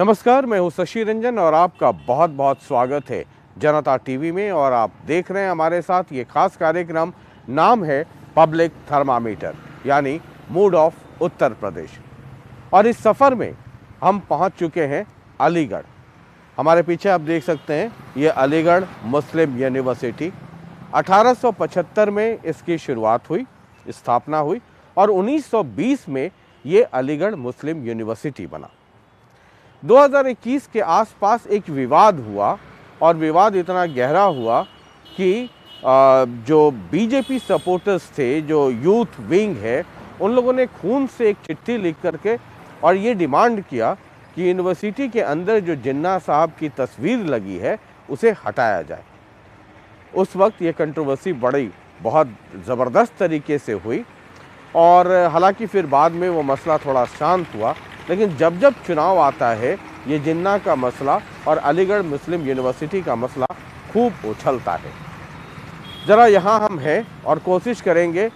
नमस्कार, मैं हूं शशि रंजन और आपका बहुत बहुत स्वागत है जनता टीवी में। और आप देख रहे हैं हमारे साथ ये खास कार्यक्रम, नाम है पब्लिक थर्मामीटर, यानी मूड ऑफ उत्तर प्रदेश। और इस सफ़र में हम पहुंच चुके हैं अलीगढ़। हमारे पीछे आप देख सकते हैं ये अलीगढ़ मुस्लिम यूनिवर्सिटी। 1875 में इसकी शुरुआत हुई, स्थापना हुई और 1920 में ये अलीगढ़ मुस्लिम यूनिवर्सिटी बना। 2021 के आसपास एक विवाद हुआ और विवाद इतना गहरा हुआ कि जो बीजेपी सपोर्टर्स थे, जो यूथ विंग है, उन लोगों ने खून से एक चिट्ठी लिख करके और ये डिमांड किया कि यूनिवर्सिटी के अंदर जो जिन्ना साहब की तस्वीर लगी है उसे हटाया जाए। उस वक्त ये कंट्रोवर्सी बड़ी बहुत ज़बरदस्त तरीके से हुई और हालांकि फिर बाद में वो मसला थोड़ा शांत हुआ। लेकिन जब जब चुनाव आता है, ये जिन्ना का मसला और अलीगढ़ मुस्लिम यूनिवर्सिटी का मसला खूब उछलता है। ज़रा यहाँ हम हैं और कोशिश करेंगे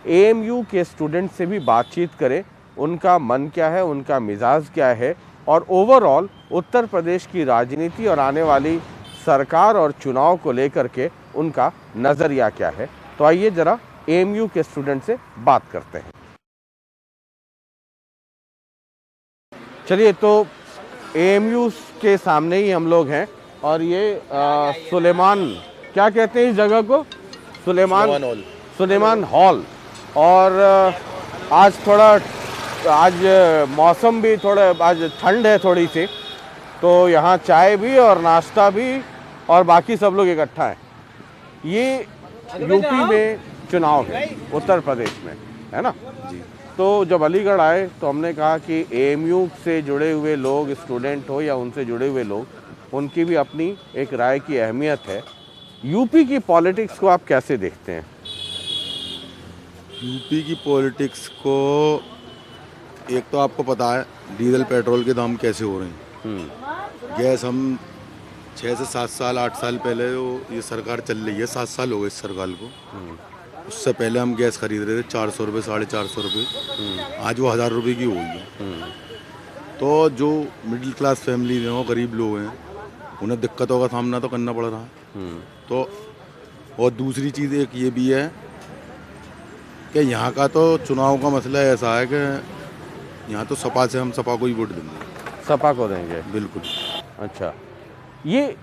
एएमयू के स्टूडेंट से भी बातचीत करें, उनका मन क्या है, उनका मिजाज क्या है और ओवरऑल उत्तर प्रदेश की राजनीति और आने वाली सरकार और चुनाव को लेकर के उनका नज़रिया क्या है। तो आइए ज़रा एएमयू के स्टूडेंट से बात करते हैं। चलिए, तो एएमयू के सामने ही हम लोग हैं और ये सुलेमान, क्या कहते हैं इस जगह को? सुलेमान हॉल। और आज मौसम भी थोड़ा, आज ठंड है थोड़ी सी, तो यहाँ चाय भी और नाश्ता भी और बाकी सब लोग इकट्ठा हैं। ये यूपी में चुनाव है, उत्तर प्रदेश में, है ना जी। तो जब अलीगढ़ आए तो हमने कहा कि एएमयू से जुड़े हुए लोग, स्टूडेंट हो या उनसे जुड़े हुए लोग, उनकी भी अपनी एक राय की अहमियत है। यूपी की पॉलिटिक्स को आप कैसे देखते हैं? यूपी की पॉलिटिक्स को, एक तो आपको पता है डीजल पेट्रोल के दाम कैसे हो रहे हैं। गैस हम 6 से 7 साल 8 साल पहले ये सरकार चल रही है, 7 साल हो गए इस सरकार को। उससे पहले हम गैस खरीद रहे थे 400 रुपये, 450 रुपये। आज वो 1000 रुपये की हो गई है। तो जो मिडिल क्लास फैमिली हैं, गरीब लोग हैं, उन्हें दिक्कतों का सामना तो करना पड़ रहा है। तो और दूसरी चीज़ एक ये भी है कि यहाँ का तो चुनाव का मसला ऐसा है कि यहाँ तो सपा से हम सपा को ही वोट देंगे। सपा को देंगे? बिल्कुल। अच्छा, ये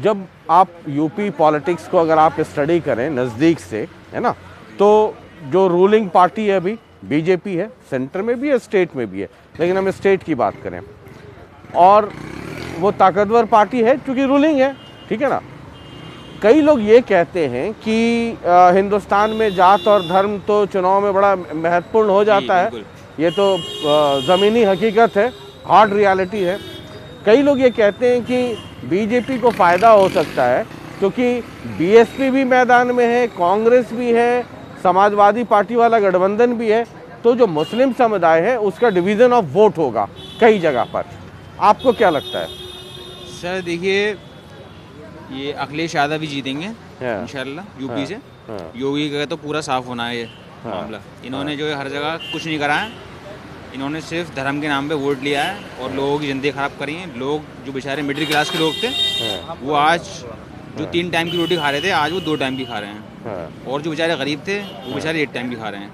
जब आप यूपी पॉलिटिक्स को अगर आप स्टडी करें नज़दीक से, है ना, तो जो रूलिंग पार्टी है अभी बीजेपी है, सेंटर में भी है, स्टेट में भी है, लेकिन हम स्टेट की बात करें, और वो ताकतवर पार्टी है क्योंकि रूलिंग है, ठीक है ना। कई लोग ये कहते हैं कि हिंदुस्तान में जात और धर्म तो चुनाव में बड़ा महत्वपूर्ण हो जाता है। ये तो ज़मीनी हकीकत है, हार्ड रियलिटी है। कई लोग ये कहते हैं कि बीजेपी को फ़ायदा हो सकता है क्योंकि बीएसपी भी मैदान में है, कांग्रेस भी है, समाजवादी पार्टी वाला गठबंधन भी है, तो जो मुस्लिम समुदाय है उसका डिवीज़न ऑफ वोट होगा कई जगह पर। आपको क्या लगता है? सर देखिए, ये अखिलेश यादव भी जीतेंगे इंशाल्लाह यूपी से। योगी का तो पूरा साफ होना है ये मामला। इन्होंने जो है हर जगह कुछ नहीं करा है, इन्होंने सिर्फ धर्म के नाम पे वोट लिया है और लोगों की ज़िंदगी ख़राब करी है। लोग जो बेचारे मिडिल क्लास के लोग थे, वो आज जो 3 टाइम की रोटी खा रहे थे, आज वो 2 टाइम की खा रहे हैं। और जो बेचारे गरीब थे, वो बेचारे 1 टाइम की खा रहे हैं।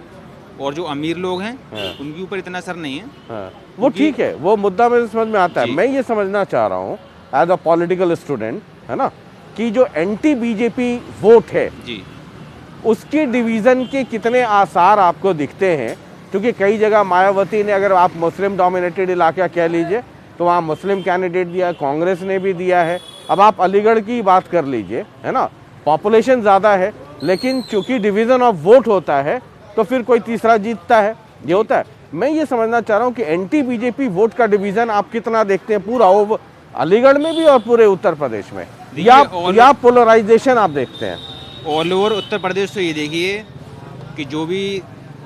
और जो अमीर लोग हैं, उनके ऊपर इतना असर नहीं है। वो ठीक है, वो मुद्दा मेरे समझ में आता है। मैं ये समझना चाह रहा हूँ एज अ पॉलिटिकल स्टूडेंट, है ना, कि जो एंटी बीजेपी वोट है जी, उसके डिवीज़न के कितने आसार आपको दिखते हैं? क्योंकि कई जगह मायावती ने, अगर आप मुस्लिम डोमिनेटेड इलाका कह लीजिए, तो वहाँ मुस्लिम कैंडिडेट दिया, कांग्रेस ने भी दिया है। अब आप अलीगढ़ की बात कर लीजिए, है ना, पॉपुलेशन ज़्यादा है, लेकिन चूंकि डिवीज़न ऑफ वोट होता है तो फिर कोई तीसरा जीतता है, ये होता है। मैं ये समझना चाह रहा हूँ कि एंटी बीजेपी वोट का डिवीज़न आप कितना देखते हैं, पूरा ओवर अलीगढ़ में भी और पूरे उत्तर प्रदेश में, या पोलराइजेशन आप देखते हैं? ऑल ओवर उत्तर प्रदेश तो ये देखिए कि जो भी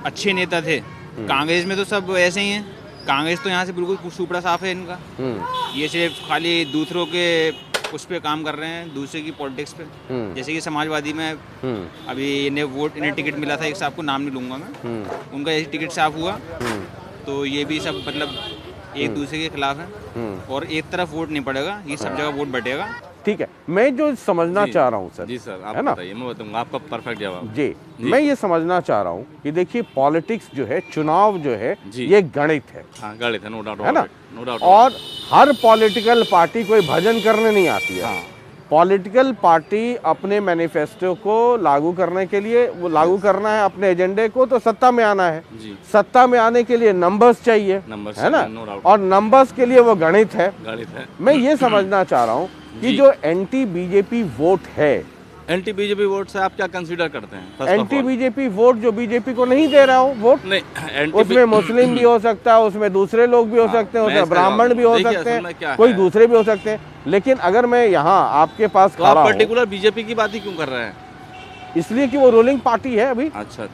अच्छे नेता थे, कांग्रेस में तो सब ऐसे ही हैं। कांग्रेस तो यहाँ से बिल्कुल सुपड़ा साफ है इनका। ये सिर्फ खाली दूसरों के उस पर काम कर रहे हैं, दूसरे की पॉलिटिक्स पे। जैसे कि समाजवादी में अभी इन्हें टिकट मिला था, एक साहब को नाम नहीं लूँगा मैं, उनका यही टिकट साफ हुआ, तो ये भी सब मतलब एक दूसरे के खिलाफ है और एक तरफ वोट नहीं पड़ेगा, ये सब जगह वोट बटेगा। ठीक है, मैं जो समझना चाह रहा हूँ सर, जी सर, आप है ना? बताइए, मैं बताऊंगा आपका परफेक्ट जवाब। जी, मैं ये समझना चाह रहा हूँ कि देखिए पॉलिटिक्स जो है, चुनाव जो है, जी। ये गणित है, हाँ, गलत है, नो डाउट, है ना? No doubt. और हर पॉलिटिकल पार्टी कोई भजन करने नहीं आती है। हाँ। पॉलिटिकल पार्टी अपने मैनिफेस्टो को लागू करने के लिए, वो लागू करना है अपने एजेंडे को, तो सत्ता में आना है। जी। सत्ता में आने के लिए नंबर्स चाहिए, नंबर्स है ना? चाहिए, no doubt। और नंबर्स के लिए वो गणित है। गलत है। मैं ये समझना चाह रहा हूँ कि जी। जो एंटी बीजेपी वोट है, एंटी बीजेपी वोट से आप क्या कंसीडर करते हैं? First of anti all। BJP vote जो बीजेपी को नहीं दे रहा हो वोट, नहीं, एंटी उसमें मुस्लिम भी हो सकता है, उसमें दूसरे लोग भी हो हाँ, सकते हैं, मैं उसमें इसका ब्राह्मण जवाब- भी हो देखिए, सकते असल में क्या हैं, कोई है? दूसरे भी हो सकते हैं। लेकिन अगर मैं यहाँ आपके पास तो खड़ा आप हूँ, पर्टिकुलर बीजेपी की बात ही क्यों कर रहे हैं? इसलिए कि वो रूलिंग पार्टी है, अच्छा,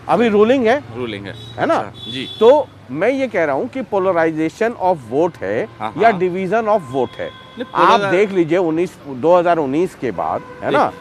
अभी रूलिंग रूलिंग है ना? अच्छा, जी। तो मैं ये कह रहा हूँ कि पोलराइजेशन ऑफ वोट है हाँ, या हाँ। डिवीजन ऑफ वोट है। नहीं, आप पोलरा- देख लीजिए 2019 के बाद, है ना,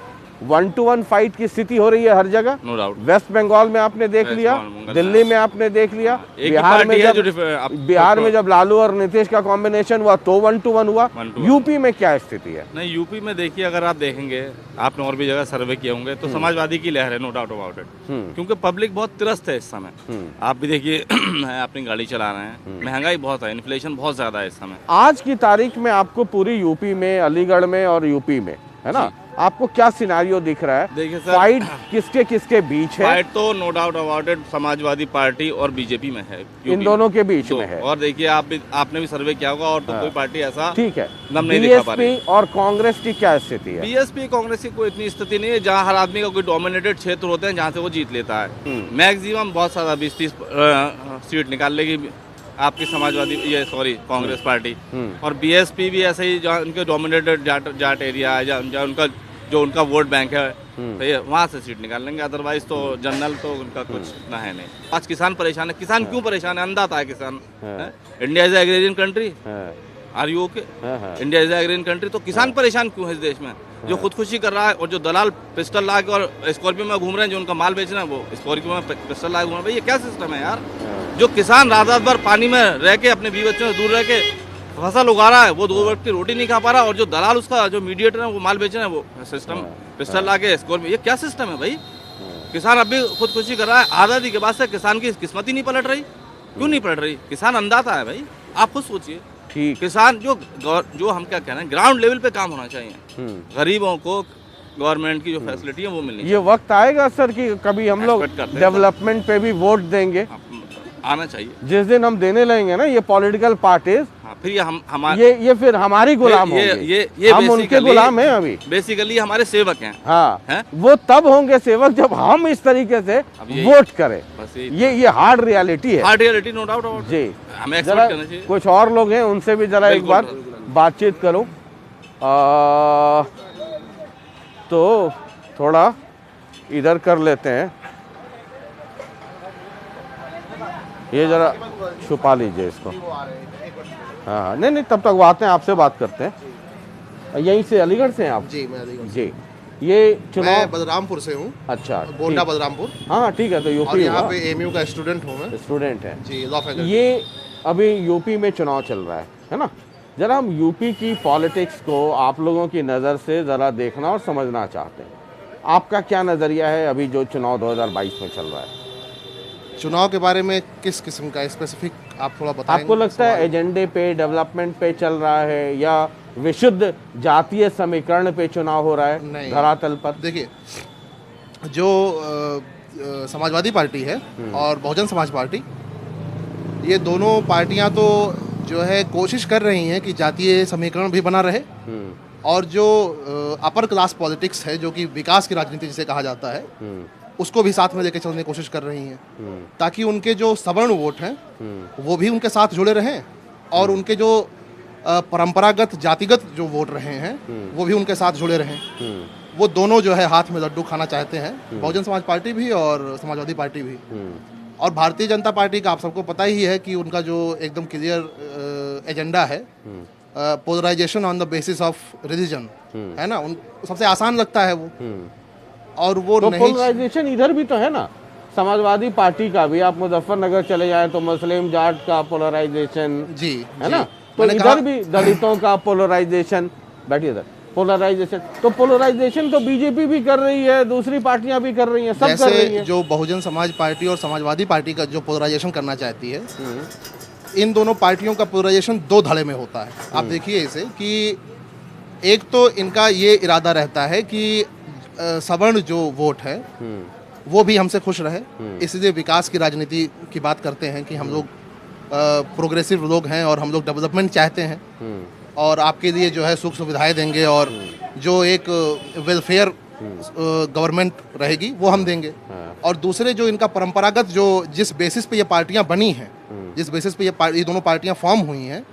1-to-1 फाइट की स्थिति हो रही है हर जगह। No doubt. वेस्ट बंगाल में आपने देख वेस्ट लिया, बंगाल, दिल्ली में आपने देख लिया, एक ही बिहार में पार्टी है जब जो आप- बिहार में जब लालू और नीतीश का कॉम्बिनेशन हुआ तो 1-to-1 हुआ। 1-to-1। यूपी में क्या स्थिति है? नहीं, यूपी में देखिए, अगर आप देखेंगे, आपने और भी जगह सर्वे किए होंगे, तो समाजवादी की लहर है, नो डाउट अबाउट इट। क्योंकि पब्लिक बहुत त्रस्त है इस समय। आप भी देखिए, अपनी गाड़ी चला रहे हैं, महंगाई बहुत है, इन्फ्लेशन बहुत ज्यादा है इस समय। आज की तारीख में आपको पूरी यूपी में, अलीगढ़ में और यूपी में, है ना, आपको क्या सिनारियो दिख रहा है? देखिए सर, फाइट किसके किसके बीच है? फाइट तो no doubt about it Samajwadi party और बीजेपी में है, यूपी इन दोनों के बीच तो, में है। और देखिए, आपने भी सर्वे किया होगा, और तो कोई पार्टी ऐसा ठीक है, दम नहीं दिखा पा रही। बीएसपी और कांग्रेस की क्या स्थिति है? बीएसपी कांग्रेस की कोई इतनी स्थिति नहीं है, जहां हर आदमी का कोई डोमिनेटेड क्षेत्र होते हैं जहां से वो जीत लेता है। मैक्सिमम बहुत सारा 20-30 सीट निकाल लेगी आपकी समाजवादी, ये सॉरी, कांग्रेस पार्टी। और बीएसपी भी ऐसे ही, जहाँ उनके डोमिनेटेड जाट एरिया है, जहाँ उनका जो उनका वोट बैंक है, तो ये वहाँ से सीट निकाल लेंगे। अदरवाइज तो जनरल तो उनका कुछ इतना है नहीं। आज किसान परेशान है। किसान क्यों परेशान है? अंधा है किसान। India is agrarian country, are you okay? India is agrarian country, तो किसान परेशान क्यों है इस देश में? जो खुदकुशी कर रहा है, और जो दलाल पिस्टल ला के और स्कॉर्पियो में घूम रहे हैं, जो उनका माल बेच रहे हैं, वो स्कॉर्पियो में पिस्टल ला के घूम रहे हैं। ये क्या सिस्टम है यार? जो किसान रात भर पानी में रह के, अपने बीवी बच्चों से दूर रह के फसल उगा रहा है, वो 2 वक्त की रोटी नहीं खा पा रहा, और जो दलाल, उसका जो मीडिएटर है, वो माल बेच रहे हैं, वो सिस्टम पिस्टल ला के स्कॉर्पियो। ये क्या सिस्टम है भाई? किसान अब भी खुदकुशी कर रहा है। आज़ादी के बाद से किसान की किस्मत ही नहीं पलट रही। क्यों नहीं पलट रही? किसान अंधाता है भाई, आप खुद सोचिए। ठीक, किसान जो हम क्या कह रहे हैं, ग्राउंड लेवल पे काम होना चाहिए। गरीबों को गवर्नमेंट की जो फैसिलिटी है वो मिलनी ये वक्त आएगा सर कि कभी हम लोग Expect करते हैं डेवलपमेंट पे भी वोट देंगे। चाहिए, आना चाहिए। जिस दिन हम देने लगेंगे ना, ये पॉलिटिकल पार्टीज, हाँ, फिर ये हमारे ये फिर हमारी गुलाम होंगे। हम उनके गुलाम हैं अभी। बेसिकली हमारे सेवक हैं। हाँ, हैं? वो तब होंगे सेवक जब हम इस तरीके से वोट करें। बस ये हार्ड रियलिटी है। Hard reality, no doubt about. जी, हमें जरा एक्सपेक्ट करना चाहिए। कुछ और लोग हैं, उनसे भी जरा एक बिल्कुल, बार बिल्कुल। बातचीत करो। तो थोड़ा इधर कर लेते हैं, ये जरा छुपा लीजिए इसको। हाँ, नहीं, तब तक वो आते हैं, आपसे बात करते हैं। यहीं से, अलीगढ़ से हैं आप? जी, मैं अलीगढ़ से। जी, ये चुनाव, मैं बलरामपुर से हूँ। अच्छा, गोंडा ठीक। बलरामपुर। हाँ, ठीक है, तो और यूपी यहाँ हुआ। पे एमयू का स्टूडेंट हूँ मैं। स्टूडेंट है जी, लॉ फैकल्टी। ये। अभी यूपी में चुनाव चल रहा है ना? जरा हम यूपी की पॉलिटिक्स को आप लोगों की नज़र से ज़रा देखना और समझना चाहते हैं। आपका क्या नज़रिया है अभी जो चुनाव 2022 में चल रहा है? चुनाव के बारे में किस किस्म का स्पेसिफिक आप थोड़ा बताएंगे? आपको लगता है एजेंडे पे, डेवलपमेंट पे चल रहा है, या विशुद्ध जातीय समीकरण पे चुनाव हो रहा है नहीं। धरातल पर? देखिए, जो समाजवादी पार्टी है और बहुजन समाज पार्टी, ये दोनों पार्टियां तो जो है कोशिश कर रही हैं कि जातीय समीकरण भी बना रहे, और जो अपर क्लास पॉलिटिक्स है, जो कि विकास की राजनीति जिसे कहा जाता है, उसको भी साथ में लेकर चलने की कोशिश कर रही हैं, ताकि उनके जो सवर्ण वोट हैं वो भी उनके साथ जुड़े रहें, और उनके जो परंपरागत जातिगत जो वोट रहे हैं वो भी उनके साथ जुड़े रहें। वो दोनों जो है हाथ में लड्डू खाना चाहते हैं, बहुजन समाज पार्टी भी और समाजवादी पार्टी भी। और भारतीय जनता पार्टी का आप सबको पता ही है कि उनका जो एकदम क्लियर एजेंडा है, polarisation on the basis of religion, है ना, उन सबसे आसान लगता है वो। और वो तो नहीं, पोलराइजेशन इधर भी तो है ना, समाजवादी पार्टी का भी, आप मुजफ्फरनगर चले जाएं तो मुस्लिम जाट का पोलराइजेशन जी है ना, तो मैंने इधर कहा- भी दलितों का पोलराइजेशन, बैठिए इधर, पोलराइजेशन, तो पोलराइजेशन तो बीजेपी भी कर रही है, दूसरी पार्टियां भी कर रही हैं, सब कर रही जैसे हैं। जो बहुजन समाज पार्टी और समाजवादी पार्टी का जो पोलराइजेशन करना चाहती है, हम्म, इन दोनों पार्टियों का पोलराइजेशन दो धड़े में होता है। आप देखिए इसे कि एक तो इनका ये इरादा रहता है कि सवर्ण जो वोट है वो भी हमसे खुश रहे, इसलिए विकास की राजनीति की बात करते हैं कि हम लोग प्रोग्रेसिव लोग हैं और हम लोग डेवलपमेंट चाहते हैं और आपके लिए जो है सुख सुविधाएं देंगे और जो एक वेलफेयर गवर्नमेंट रहेगी वो हम देंगे। और दूसरे जो इनका परंपरागत जो जिस बेसिस पे ये पार्टियां बनी हैं, जिस बेसिस पे ये दोनों पार्टियां फॉर्म हुई हैं,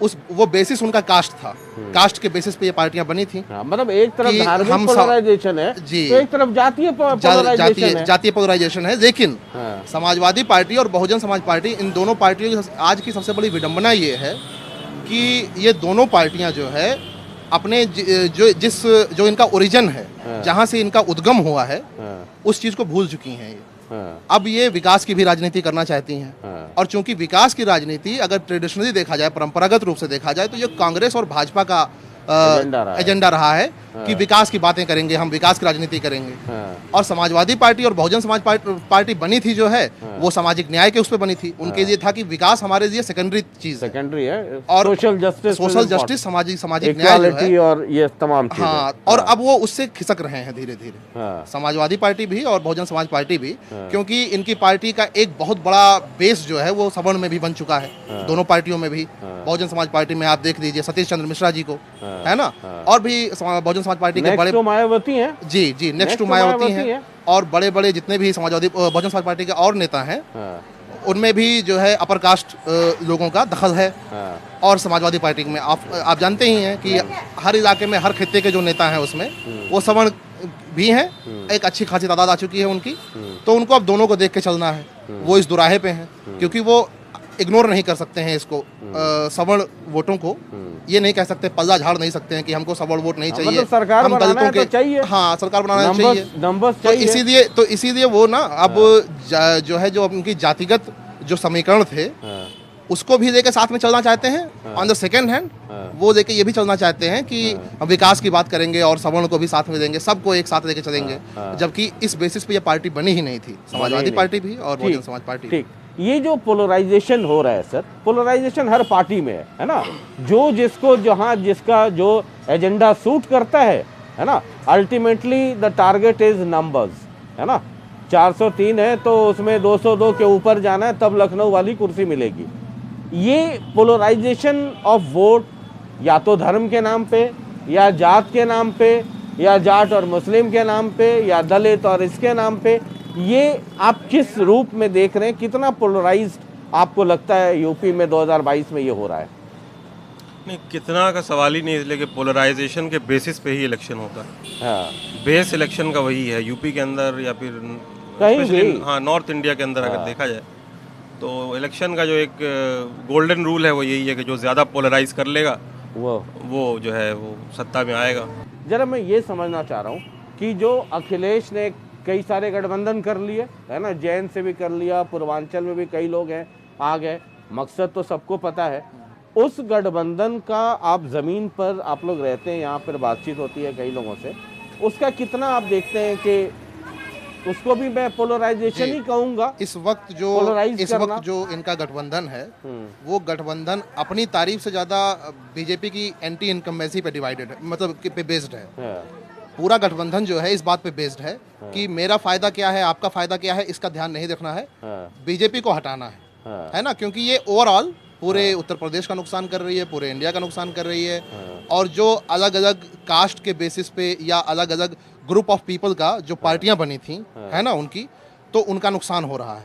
उस वो बेसिस उनका कास्ट था, कास्ट के बेसिस पे ये पार्टियां बनी थी। हाँ, मतलब एक तरफ कि धार्मिक हम पोलराइजेशन है जी। तो एक तरफ जातीय पोलराइजेशन है। जातीय पोलराइजेशन है, लेकिन हाँ। समाजवादी पार्टी और बहुजन समाज पार्टी, इन दोनों पार्टियों की आज की सबसे बड़ी विडंबना ये है कि ये दोनों पार्टियां जो है अपने जो इनका ओरिजिन है, जहां से इनका उद्गम हुआ है, उस चीज को भूल चुकी हैं ये। अब ये विकास की भी राजनीति करना चाहती हैं और चूंकि विकास की राजनीति अगर ट्रेडिशनली देखा जाए, परंपरागत रूप से देखा जाए, तो ये कांग्रेस और भाजपा का एजेंडा रहा है कि विकास की बातें करेंगे, हम विकास की राजनीति करेंगे। और समाजवादी पार्टी और बहुजन समाज पार्टी बनी थी जो है वो सामाजिक न्याय के उस पर बनी थी। उनके लिए था कि विकास हमारे लिए सेकेंडरी चीज है, सेकेंडरी है, और सोशल जस्टिस, सामाजिक न्याय जो इक्वालिटी है, और ये तमाम चीजें। हाँ, और अब वो उससे खिसक रहे हैं धीरे धीरे, समाजवादी पार्टी भी और बहुजन समाज पार्टी भी, क्योंकि इनकी पार्टी का एक बहुत बड़ा बेस जो है वो सवर्ण में भी बन चुका है, दोनों पार्टियों में भी। बहुजन समाज पार्टी में आप देख लीजिए सतीश चंद्र मिश्रा जी को, है ना, और भी बहुजन समाज पार्टी के बड़े मायावती हैं, जी नेक्स्ट टू मायावती हैं, और बड़े बड़े जितने भी समाजवादी बहुजन समाज पार्टी के और नेता हैं, उनमें भी जो है अपर कास्ट लोगों का दखल है। और समाजवादी पार्टी में आप जानते ही हैं कि हर इलाके में हर खित्ते के जो नेता हैं उसमें वो सवर्ण भी हैं, एक अच्छी खासी तादाद आ चुकी है उनकी, तो उनको अब दोनों को देख के चलना है। वो इस दुराहे पे हैं क्योंकि वो इग्नोर नहीं कर सकते हैं इसको, सवर्ण वोटों को। ये नहीं कह सकते, पल्ला झाड़ नहीं सकते हैं कि हमको सवर्ण वोट नहीं चाहिए, मतलब सरकार हम बनाना दलितों है के तो चाहिए। हाँ, सरकार बनाना चाहिए, नंबर्स तो चाहिए। इसीलिए वो ना अब जो है जो उनकी जातिगत जो समीकरण थे उसको भी लेके साथ में चलना चाहते हैं। ऑन द सेकेंड हैंड वो लेके ये भी चलना चाहते हैं कि हम विकास की बात करेंगे और सवर्ण को भी साथ में देंगे, सबको एक साथ लेके चलेंगे, जबकि इस बेसिस पे ये पार्टी बनी ही नहीं थी, समाजवादी पार्टी भी और बहुजन समाज पार्टी। ठीक, ये जो पोलराइजेशन हो रहा है सर, पोलराइजेशन हर पार्टी में है ना, जो जिसको जहां जिसका जो एजेंडा सूट करता है ना, ultimately the target is numbers, है ना। 403 है तो उसमें 202 के ऊपर जाना है, तब लखनऊ वाली कुर्सी मिलेगी। ये पोलराइजेशन ऑफ वोट या तो धर्म के नाम पे, या जात के नाम पे, या जाट और मुस्लिम के नाम पे, या दलित और इसके नाम पे, ये आप किस रूप में देख रहे हैं? कितना पोलराइज्ड आपको लगता है यूपी में 2022 में ये हो रहा है? नहीं, कितना का सवाल ही नहीं, इसलिए कि पोलराइजेशन के बेसिस पे ही इलेक्शन होता है। हाँ, बेस इलेक्शन का वही है यूपी के अंदर या फिर कहीं especially, भी। हाँ, नॉर्थ इंडिया के अंदर अगर देखा जाए तो इलेक्शन का जो एक गोल्डन रूल है वो यही है कि जो ज़्यादा पोलराइज कर लेगा वो जो है वो सत्ता में आएगा। जरा मैं ये समझना चाह रहा हूँ कि जो अखिलेश ने कई सारे गठबंधन कर लिए, है ना, जैन से भी कर लिया, पूर्वांचल में भी कई लोग हैं आ गए, मकसद तो सबको पता है। उस गठबंधन का आप ज़मीन पर आप लोग रहते हैं, यहाँ पर बातचीत होती है कई लोगों से, उसका कितना आप देखते हैं कि उसको भी मैं पोलराइजेशन ही कहूँगा? इस वक्त जो इनका गठबंधन है वो गठबंधन अपनी तारीफ से ज़्यादा बीजेपी की एंटी इनकम्बेंसी पे डिवाइडेड है, मतलब कि पे बेस्ड है। पूरा गठबंधन जो है इस बात पे बेस्ड है कि मेरा फायदा क्या है, आपका फायदा क्या है, इसका ध्यान नहीं रखना है, बीजेपी को हटाना है ना, क्योंकि ये ओवरऑल पूरे उत्तर प्रदेश का नुकसान कर रही है, पूरे इंडिया का नुकसान कर रही है। और जो अलग अलग कास्ट के बेसिस पे या अलग अलग ग्रुप ऑफ पीपल का जो पार्टियां बनी थी, है ना, उनकी, तो उनका नुकसान हो रहा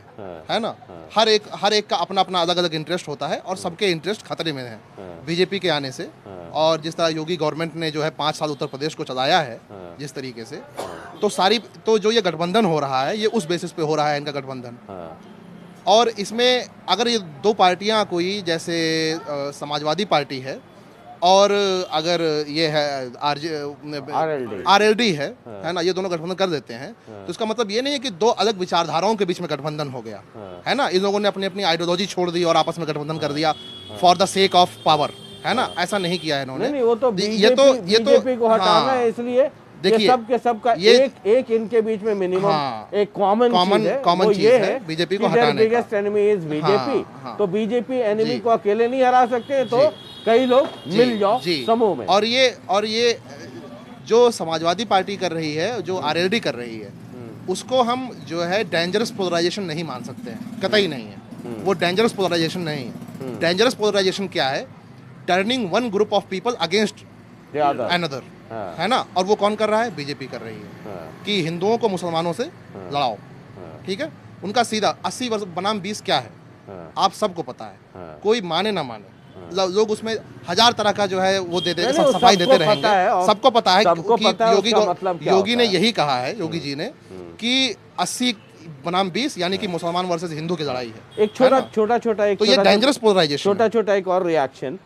है ना। हर एक का अपना अपना अलग अलग इंटरेस्ट होता है और सबके इंटरेस्ट खतरे में हैं बीजेपी के आने से। और जिस तरह योगी गवर्नमेंट ने जो है 5 साल उत्तर प्रदेश को चलाया है जिस तरीके से, तो जो ये गठबंधन हो रहा है ये उस बेसिस पे हो रहा है इनका गठबंधन। और इसमें अगर ये दो पार्टियां कोई जैसे समाजवादी पार्टी है और अगर ये है RLD है ना, ये दोनों गठबंधन कर देते हैं, तो इसका मतलब ये नहीं है कि दो अलग विचारधाराओं के बीच में गठबंधन हो गया है ना। इन लोगों ने अपनी अपनी आइडियोलॉजी छोड़ दी और आपस में गठबंधन कर दिया for the sake of power, है ना, ऐसा नहीं किया है इन्होंने। नहीं, वो तो बीजेपी को हटाना है, इसलिए देखिए सबका एक इनके बीच में मिनिमम एक कॉमन चीज है, बीजेपी को हटाने का। बिगेस्ट एनिमी इज बीजेपी, तो बीजेपी एनिमी को अकेले नहीं हरा सकते, तो कई लोग मिल जाओ समूह में। और ये जो समाजवादी पार्टी कर रही है, जो RLD कर रही है, उसको हम जो है डेंजरस पोलराइजेशन नहीं मान सकते हैं, कतई नहीं है। वो डेंजरस पोलराइजेशन नहीं है। डेंजरस पोलराइजेशन क्या है? Turning one group of people against another, है ना। और वो कौन कर रहा है? बीजेपी कर रही है कि हिंदुओं को मुसलमानों से लड़ाओ, ठीक है। उनका सीधा 80 वर्ष बनाम 20 क्या है आप सबको पता है, कोई माने ना माने, लोग उसमें 1000 तरह का जो है वो देते सफाई देते रहेंगे, सबको पता है कि योगी ने यही कहा है, योगी जी ने, कि 80 बनाम 20 यानी कि मुसलमान वर्सेस हिंदू की लड़ाई है। एक छोटा एक तो ये डेंजरस पोलराइजेशन, छोटा एक और रिएक्शन,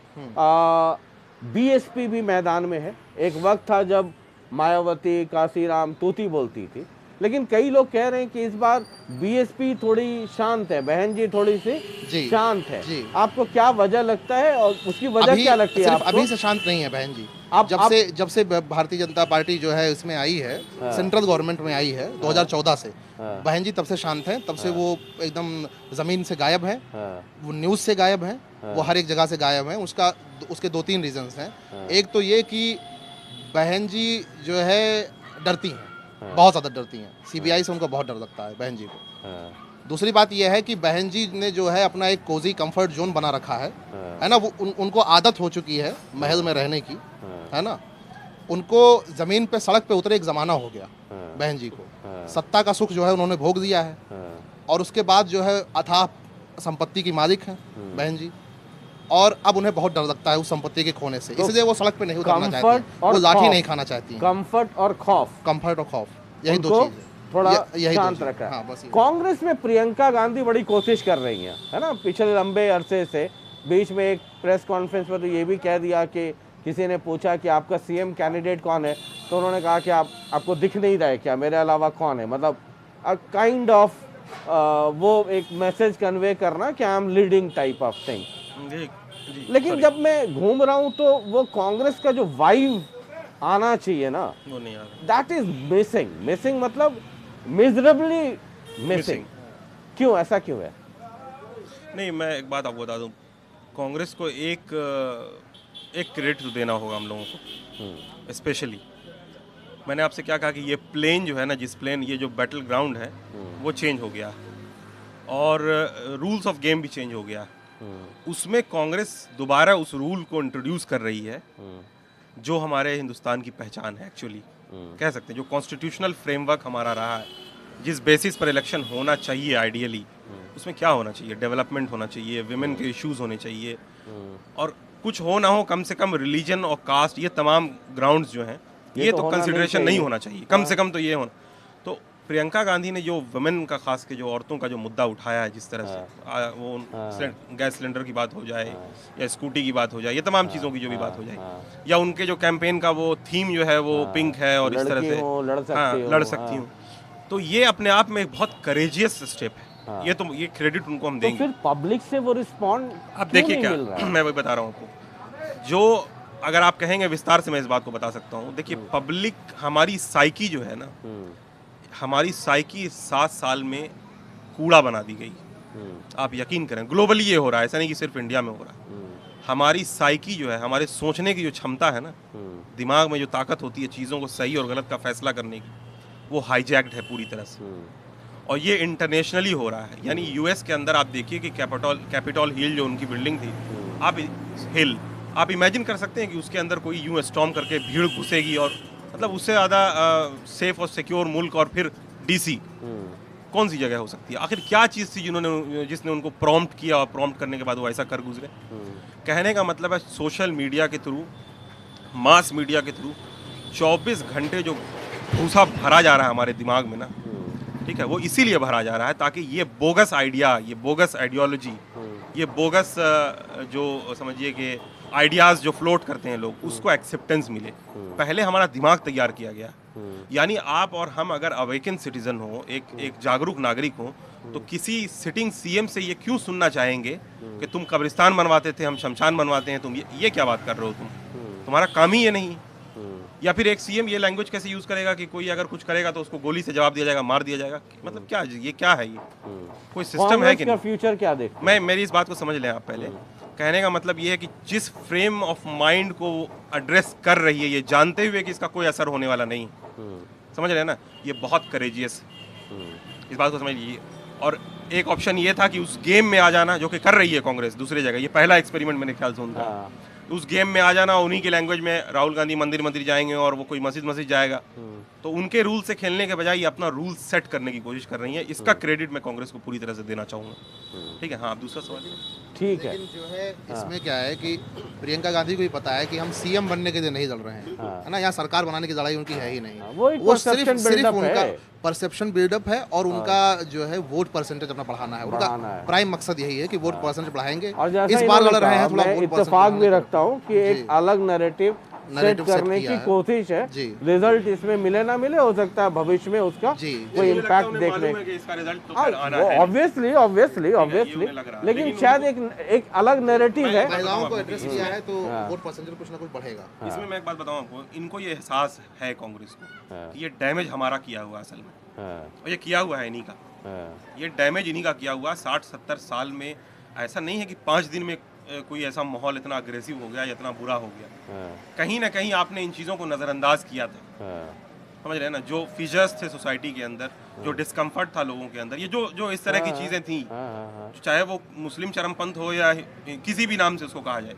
BSP भी मैदान में है। एक वक्त था जब मायावती, काशीराम, तूती बोलती थी, लेकिन कई लोग कह रहे हैं कि इस बार BSP थोड़ी शांत है, बहन जी थोड़ी सी शांत है। आपको क्या वजह लगता है और उसकी वजह क्या लगती है आपको? अभी से शांत नहीं है बहन जी। जब से भारतीय जनता पार्टी जो है इसमें आई है, सेंट्रल गवर्नमेंट में आई है 2014 से, बहन जी तब से शांत है। तब से वो एकदम जमीन से गायब है, वो न्यूज से गायब है, वो हर एक जगह से गायब है। उसके 2-3 रीजंस हैं। एक तो ये कि बहन जी जो है डरती हैं, बहुत ज़्यादा डरती हैं। CBI से उनको बहुत डर लगता है बहन जी को। दूसरी बात यह है कि बहन जी ने जो है अपना एक कोजी कंफर्ट जोन बना रखा है ना। वो उनको आदत हो चुकी है महल में रहने की, है ना। उनको ज़मीन पे सड़क पे उतरे एक ज़माना हो गया बहन जी को। सत्ता का सुख जो है उन्होंने भोग दिया है, और उसके बाद जो है अथाह संपत्ति की मालिक हैं बहन जी, और अब उन्हें बहुत डर लगता है उस संपत्ति के खोने से, इसलिए वो सड़क पे नहीं उतरना चाहती, वो लाठी नहीं खाना चाहती। कंफर्ट और खौफ, यही दो चीज थोड़ा शांत रखा है। बस कांग्रेस में प्रियंका गांधी बड़ी कोशिश कर रही हैं, है ना, पिछले लंबे अरसे से। बीच में एक प्रेस कॉन्फ्रेंस पर तो ये भी कह दिया कि किसी ने पूछा कि आपका CM कैंडिडेट कौन है, तो उन्होंने कहा कि आपको दिख नहीं रहा है क्या, मेरे अलावा कौन है। मतलब काइंड ऑफ वो एक मैसेज कन्वे करना कि I am leading type of thing. लेकिन जब मैं घूम रहा हूँ तो वो कांग्रेस का जो वाइब आना चाहिए ना, वो नहीं आ रहा। दैट इज मिसिंग, मतलब मिजरेबली मिसिंग। क्यों, ऐसा क्यों है? नहीं, मैं एक बात आपको बता दूं, कांग्रेस को एक क्रेडिट तो देना होगा हम लोगों को। स्पेशली मैंने आपसे क्या कहा कि ये प्लेन जो है ना, जिस प्लेन ये जो बैटल ग्राउंड है वो चेंज हो गया, और रूल्स ऑफ गेम भी चेंज हो गया। उसमें कांग्रेस दोबारा उस रूल को इंट्रोड्यूस कर रही है जो हमारे हिंदुस्तान की पहचान है। एक्चुअली कह सकते हैं जो कॉन्स्टिट्यूशनल फ्रेमवर्क हमारा रहा है, जिस बेसिस पर इलेक्शन होना चाहिए आइडियली, उसमें क्या होना चाहिए? डेवलपमेंट होना चाहिए, विमेन के इश्यूज होने चाहिए, और कुछ हो ना हो कम से कम रिलीजन और कास्ट, ये तमाम ग्राउंड्स जो हैं ये तो कंसिडरेशन नहीं होना चाहिए, कम से कम तो ये होना। तो प्रियंका गांधी ने जो वुमेन का, खास के जो औरतों का जो मुद्दा उठाया है, जिस तरह से वो गैस सिलेंडर की बात हो जाए या स्कूटी की बात हो जाए, ये तमाम चीज़ों की जो भी बात हो जाए, या उनके जो कैंपेन का वो थीम जो है वो पिंक है और इस तरह से लड़ सकती हूँ, तो ये अपने आप में बहुत करेजियस स्टेप है। ये क्रेडिट उनको हम देंगे। तो फिर पब्लिक से वो रिस्पॉन्ड अब देखिए क्या, मैं वही बता रहा हूँ आपको, जो अगर आप कहेंगे विस्तार से मैं इस बात को बता सकता हूँ। देखिए पब्लिक, हमारी साइकी जो है ना, हमारी साइकी 7 साल में कूड़ा बना दी गई। आप यकीन करें, ग्लोबली ये हो रहा है, ऐसा नहीं कि सिर्फ इंडिया में हो रहा है। हमारी साइकी जो है, हमारे सोचने की जो क्षमता है ना, दिमाग में जो ताकत होती है चीज़ों को सही और गलत का फैसला करने की, वो हाईजैक्ड है पूरी तरह से। और ये इंटरनेशनली हो रहा है। यानी यूएस के अंदर आप देखिए कि कैपिटॉल हिल जो उनकी बिल्डिंग थी, आप इमेजिन कर सकते हैं कि उसके अंदर कोई यूं स्टॉर्म करके भीड़ घुसेगी, और मतलब उससे ज़्यादा सेफ और सिक्योर मुल्क और फिर DC कौन सी जगह हो सकती है? आखिर क्या चीज़ थी जिसने उनको प्रॉम्प्ट किया, और प्रॉम्प्ट करने के बाद वो ऐसा कर गुजरे? कहने का मतलब है सोशल मीडिया के थ्रू, मास मीडिया के थ्रू 24 घंटे जो भूसा भरा जा रहा है हमारे दिमाग में ना, ठीक है, वो इसीलिए भरा जा रहा है ताकि ये बोगस आइडिया, ये बोगस आइडियोलॉजी, ये बोगस जो समझिए कि आइडियाज़ जो फ्लोट करते हैं लोग उसको एक्सेप्टेंस मिले। पहले हमारा दिमाग तैयार किया गया, यानी आप और हम अगर अवेकन सिटीजन हो, एक जागरूक नागरिक हो, तो किसी सिटिंग सीएम से ये क्यों सुनना चाहेंगे कि तुम कब्रिस्तान बनवाते थे, हम शमशान बनवाते हैं, तुम ये क्या बात कर रहे हो, तुम्हारा काम ही ये नहीं। या फिर एक सीएम ये लैंग्वेज कैसे यूज करेगा कि कोई अगर कुछ करेगा तो उसको गोली से जवाब दिया जाएगा, मार दिया जाएगा। मतलब क्या, ये क्या है, ये कोई सिस्टम है कि नहीं? फ्यूचर क्या देख, मेरी इस बात को समझ लें आप पहले। कहने का मतलब ये है कि जिस फ्रेम ऑफ माइंड को एड्रेस कर रही है, ये जानते हुए कि इसका कोई असर होने वाला नहीं, समझ रहे हैं ना, ये बहुत करेजियस, इस बात को समझ लीजिए। और एक ऑप्शन ये था कि उस गेम में आ जाना, जो कि कर रही है कांग्रेस दूसरी जगह, ये पहला एक्सपेरिमेंट मेरे ख्याल से उनका, उस गेम में आ जाना, उन्हीं की लैंग्वेज में राहुल गांधी मंदिर जाएंगे और वो कोई मस्जिद जाएगा, तो उनके रूल से खेलने के बजाय ये अपना रूल सेट करने की कोशिश कर रही है। इसका क्रेडिट मैं कांग्रेस को पूरी तरह से देना चाहूँगा। ठीक है, हाँ, आप दूसरा सवाल। ठीक है, लेकिन जो है इसमें क्या है कि प्रियंका गांधी को भी पता है कि हम सीएम बनने के लिए नहीं लड़ रहे हैं, है ना, यहाँ सरकार बनाने की लड़ाई उनकी है ही नहीं। वो सिर्फ उनका परसेप्शन बिल्डअप है और उनका जो है वोट परसेंटेज अपना बढ़ाना है। उनका प्राइम मकसद यही है कि वोट परसेंटेज बढ़ाएंगे। इस बार लड़ रहे हैं, थोड़ा इत्तेफाक भी रखता हूँ कि एक अलग नैरेटिव सेट करने की कोशिश है। रिजल्ट इसमें मिले ना मिले, हो सकता है भविष्य में उसका कोई इम्पैक्ट देखने, ऑब्वियसली, लेकिन शायद एक अलग नैरेटिव है। महिलाओं को एड्रेस किया है तो वोट परसेंटेज कुछ ना कुछ बढ़ेगा। इसमें मैं एक बात बताऊं आपको, इनको ये एहसास है कांग्रेस को कि ये डैमेज हमारा किया हुआ असल में, और ये किया हुआ है इन्हीं का, ये डैमेज इन्हीं का किया हुआ। 60-70 साल में ऐसा नहीं है कि 5 दिन में कोई ऐसा माहौल इतना अग्रेसिव हो गया, इतना बुरा हो गया। कहीं ना कहीं आपने इन चीज़ों को नज़रअंदाज किया था, समझ रहे हैं ना, जो फीचर्स थे सोसाइटी के अंदर, जो डिस्कम्फर्ट था लोगों के अंदर, ये जो इस तरह की चीज़ें थी, चाहे वो मुस्लिम चरमपंथ हो या किसी भी नाम से उसको कहा जाए,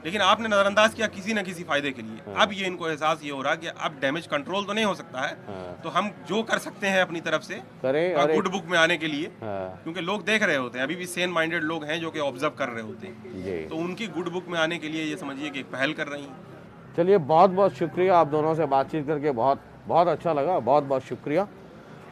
लेकिन आपने नज़रअंदाज किया किसी न किसी फायदे के लिए। अब ये इनको एहसास ये हो रहा कि अब डैमेज कंट्रोल तो नहीं हो सकता है, तो हम जो कर सकते हैं अपनी तरफ से गुड बुक में आने के लिए, क्योंकि लोग देख रहे होते हैं, अभी भी सेन माइंडेड लोग हैं जो कि ऑब्जर्व कर रहे होते हैं, तो उनकी गुड बुक में आने के लिए ये समझिए कि एक पहल कर रही हैं। चलिए, बहुत बहुत शुक्रिया, आप दोनों से बातचीत करके बहुत अच्छा लगा, बहुत बहुत शुक्रिया।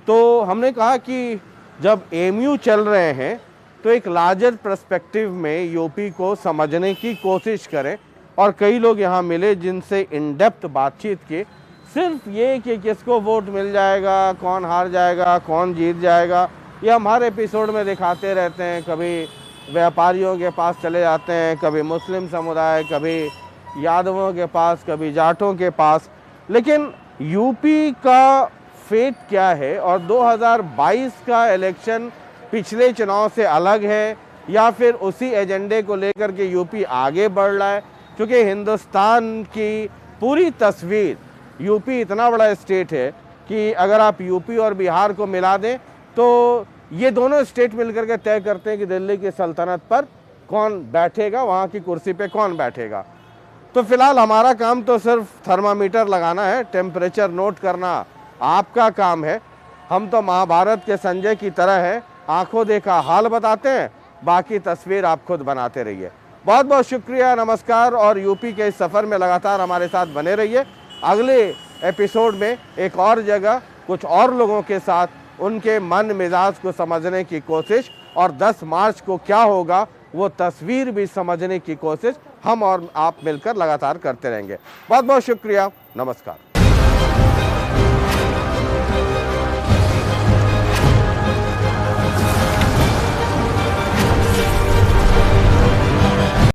तो हमने कहा कि जब एमयू चल रहे हैं तो एक लार्जर पर्सपेक्टिव में यूपी को समझने की कोशिश करें, और कई लोग यहाँ मिले जिनसे इन डेप्थ बातचीत की। सिर्फ ये कि किसको वोट मिल जाएगा, कौन हार जाएगा, कौन जीत जाएगा, ये हम हर एपिसोड में दिखाते रहते हैं। कभी व्यापारियों के पास चले जाते हैं, कभी मुस्लिम समुदाय, कभी यादवों के पास, कभी जाटों के पास, लेकिन यूपी का फेट क्या है और 2022 का इलेक्शन पिछले चुनाव से अलग है, या फिर उसी एजेंडे को लेकर के यूपी आगे बढ़ रहा है? क्योंकि हिंदुस्तान की पूरी तस्वीर, यूपी इतना बड़ा स्टेट है कि अगर आप यूपी और बिहार को मिला दें तो ये दोनों स्टेट मिलकर के तय करते हैं कि दिल्ली की सल्तनत पर कौन बैठेगा, वहाँ की कुर्सी पे कौन बैठेगा। तो फिलहाल हमारा काम तो सिर्फ थर्मामीटर लगाना है, टेम्परेचर नोट करना आपका काम है। हम तो महाभारत के संजय की तरह है, आंखों देखा हाल बताते हैं, बाकी तस्वीर आप खुद बनाते रहिए। बहुत बहुत शुक्रिया, नमस्कार, और यूपी के इस सफ़र में लगातार हमारे साथ बने रहिए। अगले एपिसोड में एक और जगह कुछ और लोगों के साथ उनके मन मिजाज को समझने की कोशिश, और 10 मार्च को क्या होगा वो तस्वीर भी समझने की कोशिश हम और आप मिलकर लगातार करते रहेंगे। बहुत बहुत शुक्रिया, नमस्कार।